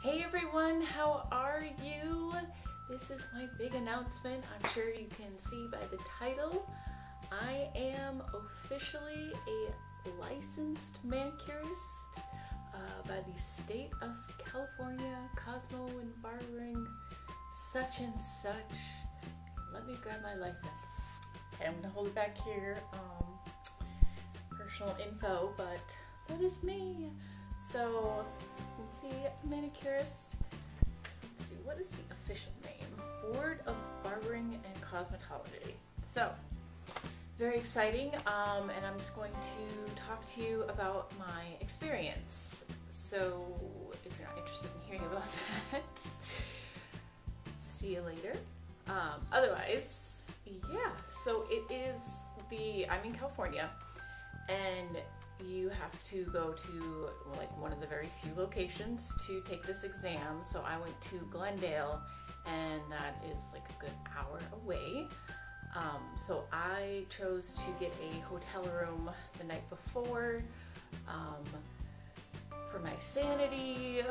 Hey everyone, how are you? This is my big announcement. I'm sure you can see by the title. I am officially a licensed manicurist by the state of California, Cosmo and Barbering, such and such. Let me grab my license. Okay, I'm gonna hold it back here. Personal info, but that is me. So, as you can see, manicurist. Let's see, what is the official name? Board of Barbering and Cosmetology. So, very exciting, and I'm just going to talk to you about my experience. So, if you're not interested in hearing about that, see you later. Otherwise, yeah, so it is I'm in California, and you have to go to like one of the very few locations to take this exam. So I went to Glendale, and that is like a good hour away. So I chose to get a hotel room the night before for my sanity,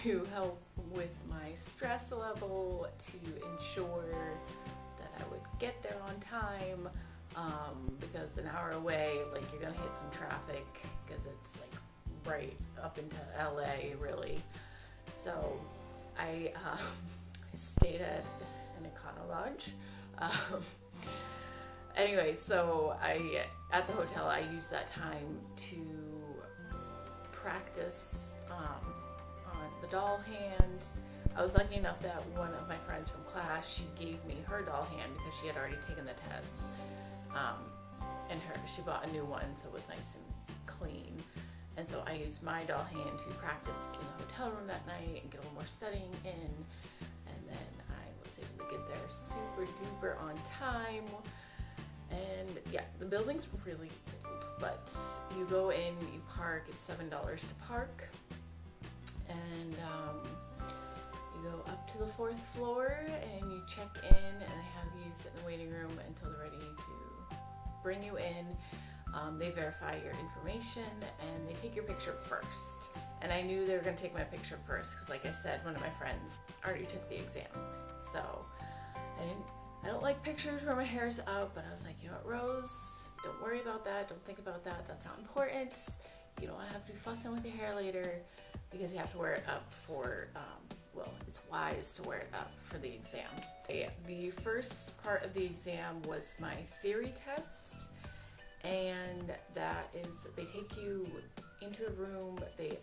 to help with my stress level, to ensure that I would get there on time. Because an hour away, like, you're gonna hit some traffic because it's like right up into LA, really. So I stayed at an Econo Lodge. Anyway, so at the hotel, I used that time to practice on the doll hand. I was lucky enough that one of my friends from class, she gave me her doll hand because she had already taken the test. And she bought a new one, so it was nice and clean. And so I used my doll hand to practice in the hotel room that night and get a little more studying in. And then I was able to get there super duper on time. And yeah, the building's really old, but you go in, you park, it's $7 to park. And you go up to the 4th floor and you check in, and they have you sit in the waiting room until they're ready to bring you in. They verify your information and they take your picture first. And I knew they were going to take my picture first because, like I said, one of my friends already took the exam. So I don't like pictures where my hair's up, but I was like, you know what, Rose, don't worry about that. Don't think about that. That's not important. You don't have to be fussing with your hair later because you have to wear it up for, well, it's wise to wear it up for the exam. The first part of the exam was my theory test, and that is, they take you into a room, they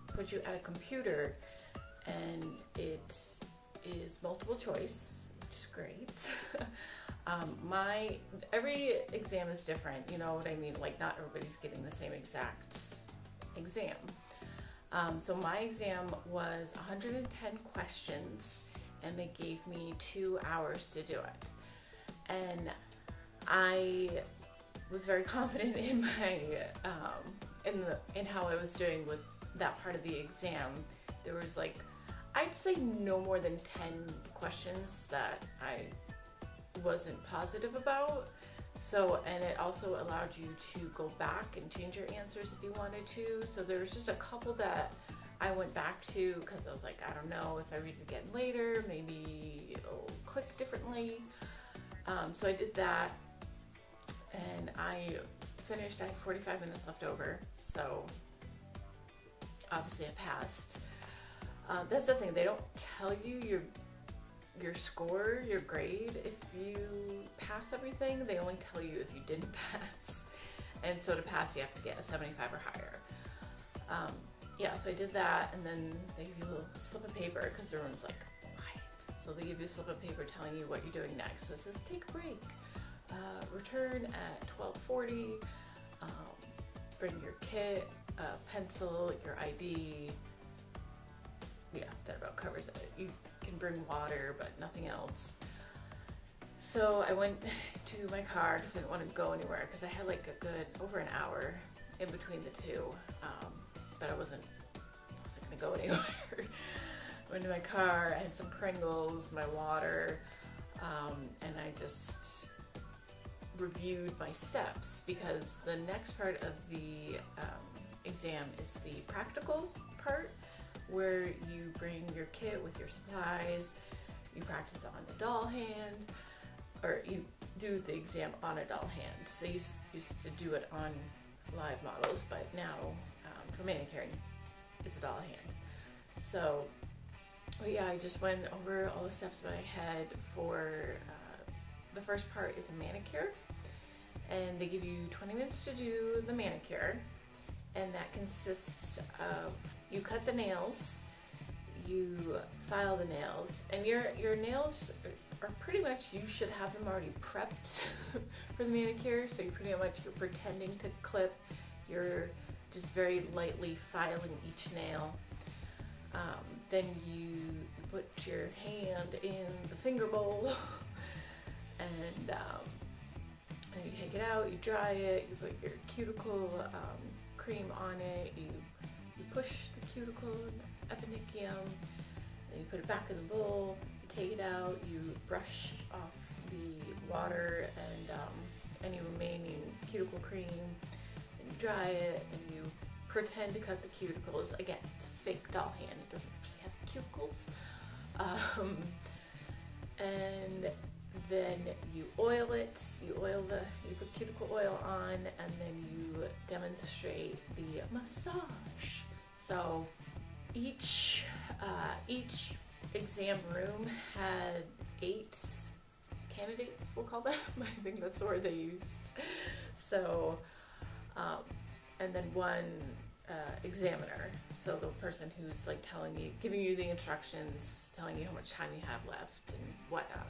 put you at a computer, and it is multiple choice, which is great. Every exam is different, you know what I mean? Like, not everybody's getting the same exact exam. So my exam was 110 questions, and they gave me 2 hours to do it. And I was very confident in my in how I was doing with that part of the exam. There was, like, I'd say no more than 10 questions that I wasn't positive about. So, and it also allowed you to go back and change your answers if you wanted to. So there was just a couple that I went back to because I was like, I don't know, if I read it again later, maybe it'll click differently. So I did that, and I finished. I had 45 minutes left over, so obviously I passed. That's the thing, they don't tell you your score, your grade, if you pass everything. They only tell you if you didn't pass. And so to pass, you have to get a 75 or higher. Yeah, so I did that, and then they give you a little slip of paper because the room's like quiet. So they give you a slip of paper telling you what you're doing next. So it says, take a break, return at 12:40, bring your kit, pencil, your ID. Yeah, that about covers it. You can bring water, but nothing else. So I went to my car because I didn't want to go anywhere because I had like a good over an hour in between the two, but I wasn't gonna go anywhere. Went to my car, I had some Pringles, my water, and I just reviewed my steps because the next part of the exam is the practical part, where you bring your kit with your supplies, you practice on the doll hand, or you do the exam on a doll hand. So they used to do it on live models, but now for manicuring, it's a doll hand. So, but yeah, I just went over all the steps in my head for the first part is a manicure, and they give you 20 minutes to do the manicure, and that consists of you cut the nails, you file the nails, and your nails are pretty much, you should have them already prepped for the manicure, so you're pretending to clip, you're just very lightly filing each nail. Then you put your hand in the finger bowl and you take it out, you dry it, you put your cuticle cream on it, you push the cuticle and the eponychium, then you put it back in the bowl, you take it out, you brush off the water and any remaining cuticle cream, and you dry it, and you pretend to cut the cuticles. Again, it's a fake doll hand, it doesn't actually have cuticles. And then you oil it, you put cuticle oil on, and then you demonstrate the massage. So each exam room had 8 candidates, we'll call them. I think that's the word they used. So, and then one examiner. So the person who's like giving you the instructions, telling you how much time you have left and whatnot.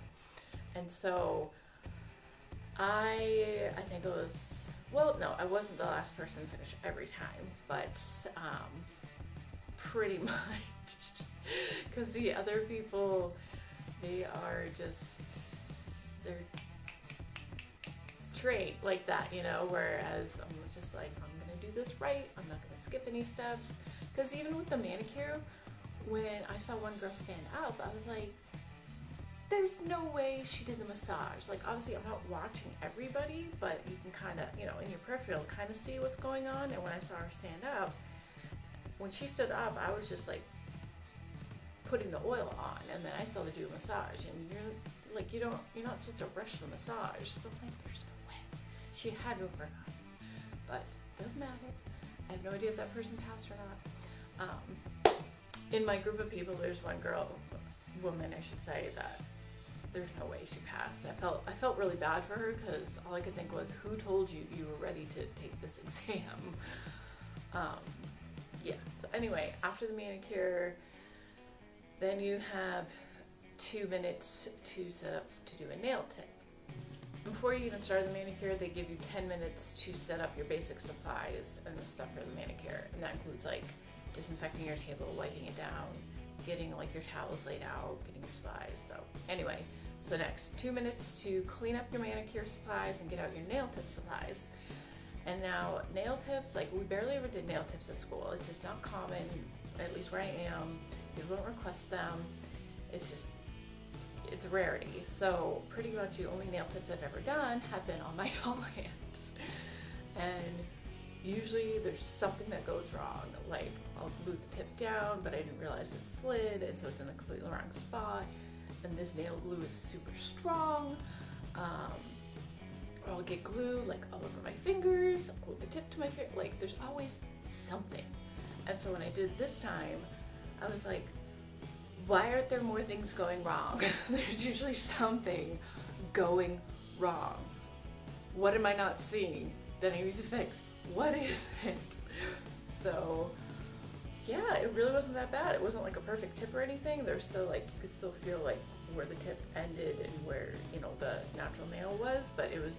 And so I think it was, well, no, I wasn't the last person to finish every time, but pretty much, because the other people, they're trained like that, you know, whereas I'm just like, I'm gonna do this right, I'm not gonna skip any steps. Because even with the manicure, when I saw one girl stand up, I was like, there's no way she did the massage. Like, obviously I'm not watching everybody, but you can kind of, you know, in your peripheral, kind of see what's going on. And when I saw her stand up, when she stood up, I was just like putting the oil on, and then I saw her do a massage, and you're not supposed to rush the massage. So I'm like, there's no way. She had to have forgotten. But doesn't matter. I have no idea if that person passed or not. In my group of people, there's one woman, I should say, that there's no way she passed. I felt really bad for her, because all I could think was, who told you you were ready to take this exam? Yeah, so anyway, after the manicure, then you have 2 minutes to set up to do a nail tip. Before you even start the manicure, they give you 10 minutes to set up your basic supplies and the stuff for the manicure. And that includes like disinfecting your table, wiping it down, getting like your towels laid out, getting your supplies. So anyway, so next 2 minutes to clean up your manicure supplies and get out your nail tip supplies. And now nail tips, like we barely ever did nail tips at school. It's just not common, at least where I am. People don't request them. It's a rarity. So pretty much the only nail tips I've ever done have been on my doll hands. And usually there's something that goes wrong. Like I'll glue the tip down, but I didn't realize it slid, and so it's in the completely wrong spot. And this nail glue is super strong. Or I'll get glue like all over my fingers, I'll glue the tip to my finger. Like there's always something. And so when I did this time, I was like, why aren't there more things going wrong? There's usually something going wrong. What am I not seeing that I need to fix? What is it? So yeah, it really wasn't that bad. It wasn't like a perfect tip or anything. There's still like, you could still feel like where the tip ended and where, you know, the natural nail was, but it was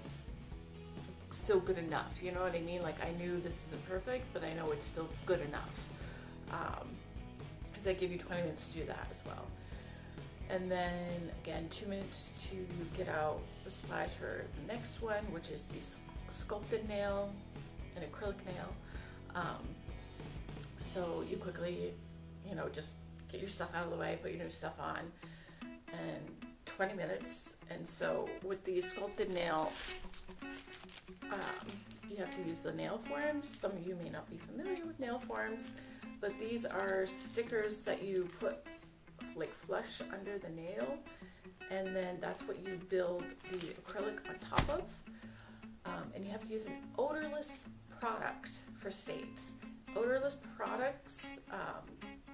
still good enough. You know what I mean? Like I knew this isn't perfect, but I know it's still good enough. Because I give you 20 minutes to do that as well. And then again, 2 minutes to get out the supplies for the next one, which is the sculpted nail and acrylic nail. So you quickly, you know, just get your stuff out of the way, put your new stuff on, and 20 minutes. And so with the sculpted nail, you have to use the nail forms. Some of you may not be familiar with nail forms, but these are stickers that you put like flush under the nail, and then that's what you build the acrylic on top of. And you have to use an odorless product for states. Odorless products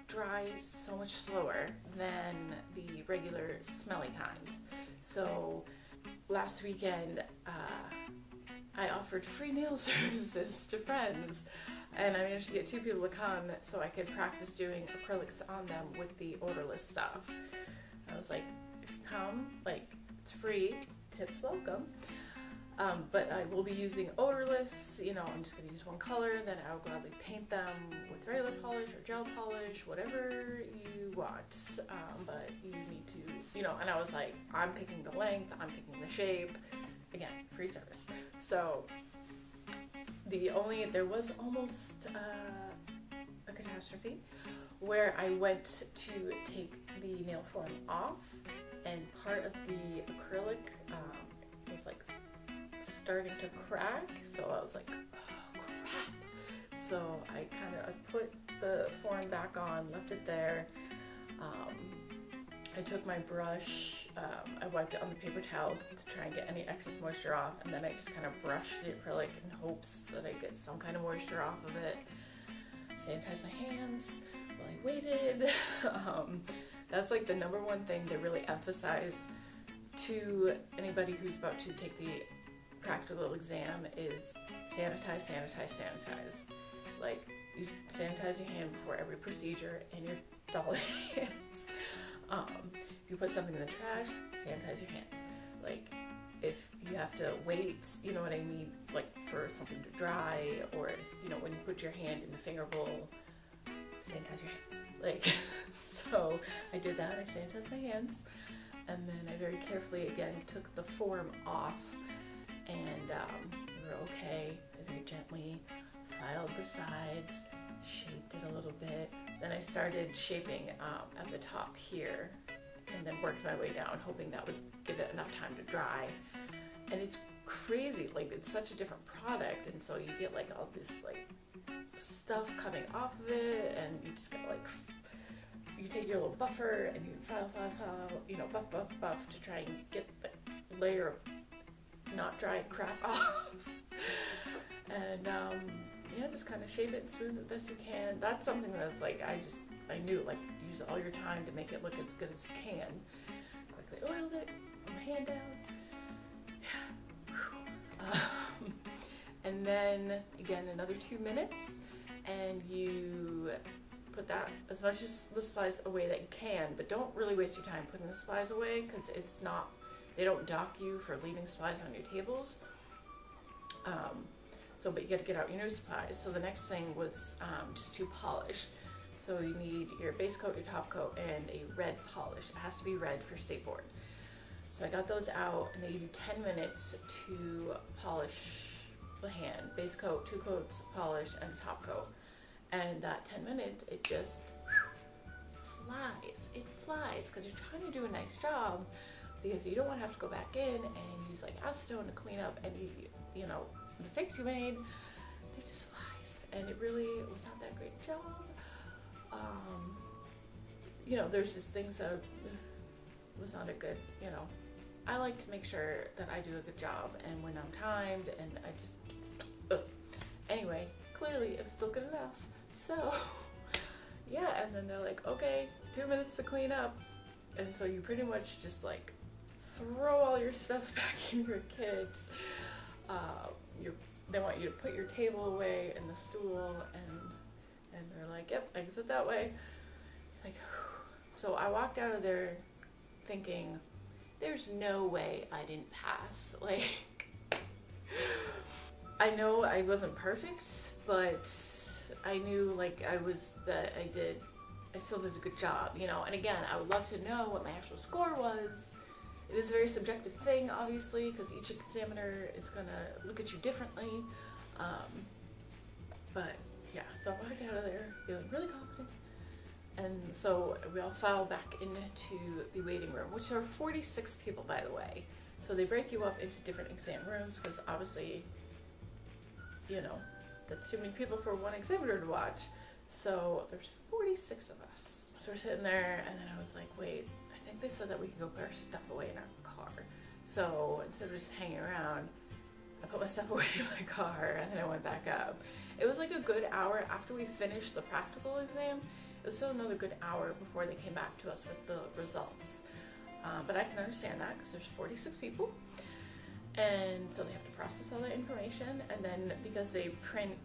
dry so much slower than the regular smelly kinds. So last weekend I offered free nail services to friends, and I managed to get 2 people to come so I could practice doing acrylics on them with the odorless stuff. I was like, if you come, like, it's free, tips welcome. But I will be using odorless, you know, I'm just going to use one color, then I'll gladly paint them with regular polish or gel polish, whatever you want. But you need to, you know, and I was like, I'm picking the length, I'm picking the shape. Again, free service. So there was almost a catastrophe where I went to take the nail form off, and part of the acrylic was like starting to crack, so I was like, oh crap. So I put the form back on, left it there. I took my brush, I wiped it on the paper towel to try and get any excess moisture off, and then I just kind of brushed the acrylic in hopes that I get some kind of moisture off of it. Sanitized my hands while I waited. That's like the number one thing they really emphasize to anybody who's about to take the practical exam is sanitize, sanitize, sanitize. Like, you sanitize your hand before every procedure and your doll hands. If you put something in the trash, sanitize your hands. Like, if you have to wait, you know what I mean, like for something to dry, or, you know, when you put your hand in the finger bowl, sanitize your hands. Like, so I did that, I sanitized my hands, and then I very carefully, again, took the form off, and we were okay. I very gently filed the sides, shaped it a little bit. Then I started shaping at the top here, and then worked my way down, hoping that would give it enough time to dry. And it's crazy, like, it's such a different product, and so you get like all this like stuff coming off of it, and you just gotta like, you take your little buffer and you file, you know, buff to try and get the layer of not dry crap off. And yeah, just kind of shape it and smooth it the best you can. That's something that's like, I knew, like, use all your time to make it look as good as you can. Quickly oiled it, put my hand down. And then again, another 2 minutes, and you put that as much as the supplies away that you can, but don't really waste your time putting the supplies away, because it's not, they don't dock you for leaving supplies on your tables. But you gotta get out your new supplies. So the next thing was just to polish. So you need your base coat, your top coat, and a red polish. It has to be red for state board. So I got those out, and they give you 10 minutes to polish the hand. Base coat, 2 coats, polish, and a top coat. And that 10 minutes, it just flies. It flies, because you're trying to do a nice job, because you don't want to have to go back in and use like acetone to clean up any, you know, mistakes you made. It just flies, and it really was not that great job. You know, there's just things that was not a good, you know, I like to make sure that I do a good job, and when I'm timed, and I just, anyway, clearly it was still good enough. So yeah, and then they're like, okay, 2 minutes to clean up, and so you pretty much just like throw all your stuff back in your kits. They want you to put your table away and the stool, and they're like, yep, exit that way. It's like, so I walked out of there thinking, there's no way I didn't pass. Like, I know I wasn't perfect, but I knew like I still did a good job, you know. And again, I would love to know what my actual score was. It is a very subjective thing, obviously, because each examiner is going to look at you differently. But yeah, so I walked out of there feeling really confident. And so we all filed back into the waiting room, which are 46 people, by the way. So they break you up into different exam rooms, because obviously, you know, that's too many people for one examiner to watch. So there's 46 of us. So we're sitting there, and then I was like, wait, I think they said that we can go put our stuff away in our car. So instead of just hanging around, I put my stuff away in my car, and then I went back up. It was like a good hour after we finished the practical exam. It was still another good hour before they came back to us with the results. But I can understand that because there's 46 people. And so they have to process all that information. And then because they print,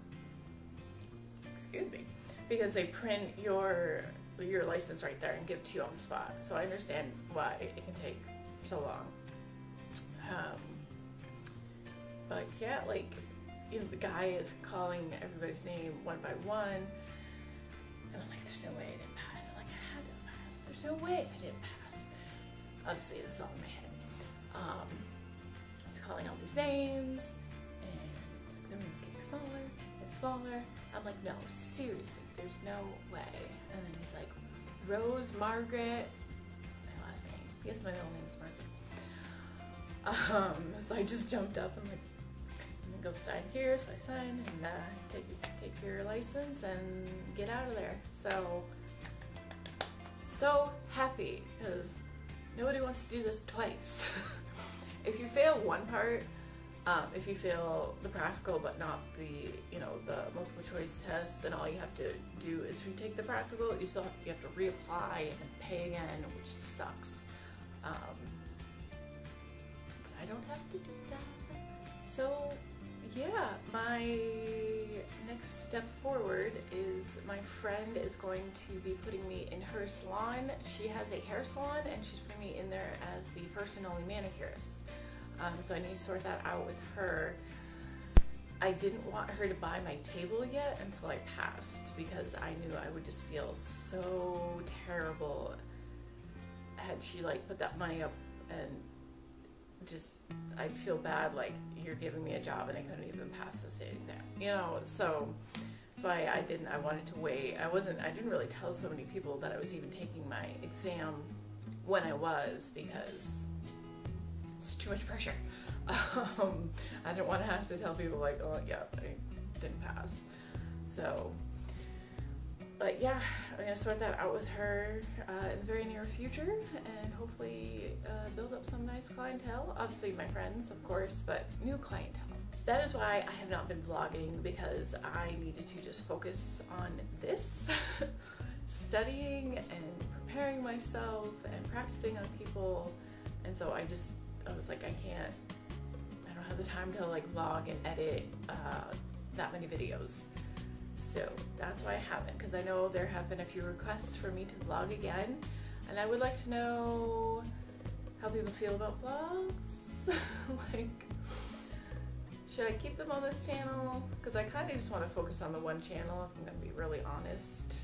because they print your license right there and give it to you on the spot. So I understand why it can take so long. But yeah, like, you know, the guy is calling everybody's name one by one. And I'm like, there's no way I didn't pass. I'm like, I had to pass. There's no way I didn't pass. Obviously, this is all in my head. He's calling all these names, and the room's getting smaller and smaller. I'm like, no, seriously, there's no way. And then he's like, Rose Margaret, my last name. Yes, my middle name is Margaret. So I just jumped up and like, I'm gonna go sign here. So I sign and take your license and get out of there. So happy because nobody wants to do this twice. If you fail one part, if you fail the practical but not the, you know, the multiple choice test, then all you have to do is retake the practical. You have to reapply and pay again, which sucks. But I don't have to do that. So yeah, my next step forward is my friend is going to be putting me in her salon. She has a hair salon and she's putting me in there as the first and only manicurist. So I need to sort that out with her. I didn't want her to buy my table yet until I passed because I knew I would just feel so terrible had she like put that money up, and just I'd feel bad like you're giving me a job and I couldn't even pass the state exam, you know. So that's why I wanted to wait. I didn't really tell so many people that I was even taking my exam when I was, because it's too much pressure. I didn't want to have to tell people like, oh yeah, I didn't pass. So, but yeah, I'm gonna sort that out with her in the very near future, and hopefully build up some nice clientele. Obviously my friends, of course, but new clientele. That is why I have not been vlogging, because I needed to just focus on this, studying and preparing myself and practicing on people. And so I was like, I don't have the time to like vlog and edit that many videos. So that's why I haven't, because I know there have been a few requests for me to vlog again, and I would like to know how people feel about vlogs. Like, should I keep them on this channel? Because I kind of just want to focus on the one channel, if I'm going to be really honest.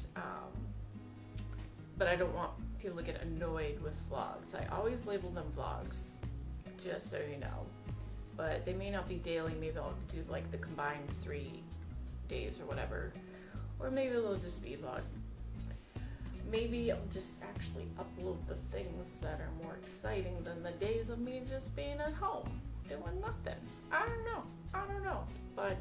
But I don't want people to get annoyed with vlogs. I always label them vlogs, just so you know. But they may not be daily. Maybe I'll do like the combined 3 days or whatever. Or maybe they'll just be vlog. Maybe I'll just actually upload the things that are more exciting than the days of me just being at home doing nothing. I don't know. But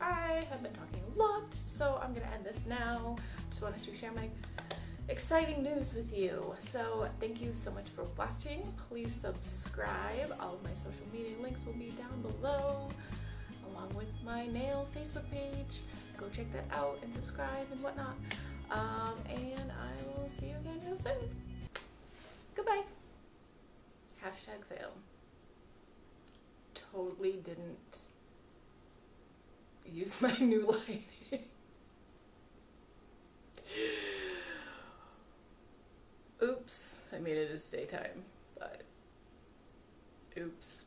I have been talking a lot, so I'm gonna end this now. Just wanted to share my exciting news with you. So thank you so much for watching. Please subscribe. All of my social media links will be down below, along with my nail Facebook page. Go check that out and subscribe and whatnot. And I will see you again real soon. Goodbye. #fail. Totally didn't use my new lighting. Oops. I mean, it is daytime, but oops.